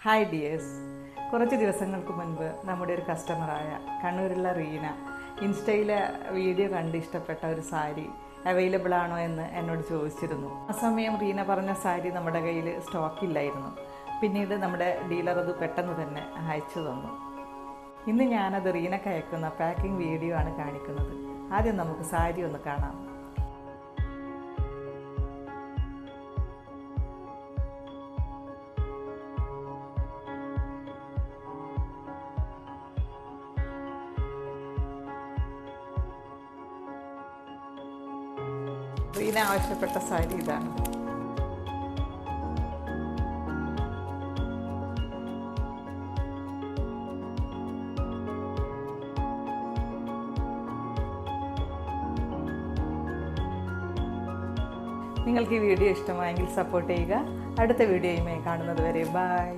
Hi dears, കുറച്ച് ദിവസങ്ങൾക്ക് മുൻപ് നമ്മുടെ ഒരു കസ്റ്റമറായ കണ്ണൂരുള്ള റീന ഇൻസ്റ്റയിലെ വീഡിയോ കണ്ട് ഇഷ്ടപ്പെട്ട ഒരു സാരി അവൈലബിൾ ആണോ എന്ന് എന്നോട് ചോദിച്ചിരുന്നു. ആ സമയം റീന പറഞ്ഞ സാരി നമ്മുടെ കയ്യിൽ സ്റ്റോക്കില്ലായിരുന്നു. പിന്നീട് നമ്മുടെ ഡീലർ അത് പെട്ടെന്ന് തന്നെ അയച്ചു തന്നു. ഇന്ന് ഞാനത് റീനക്ക് അയക്കുന്ന പാക്കിംഗ് വീഡിയോ ആണ് കാണിക്കുന്നത്. ആദ്യം നമുക്ക് സാരി ഒന്ന് കാണാം. റീന ആവശ്യപ്പെട്ട സാരി ഇതാണ്. നിങ്ങൾക്ക് ഈ വീഡിയോ ഇഷ്ടമായെങ്കിൽ സപ്പോർട്ട് ചെയ്യുക. അടുത്ത വീഡിയോയുമായി കാണുന്നത് വരെ ബൈ.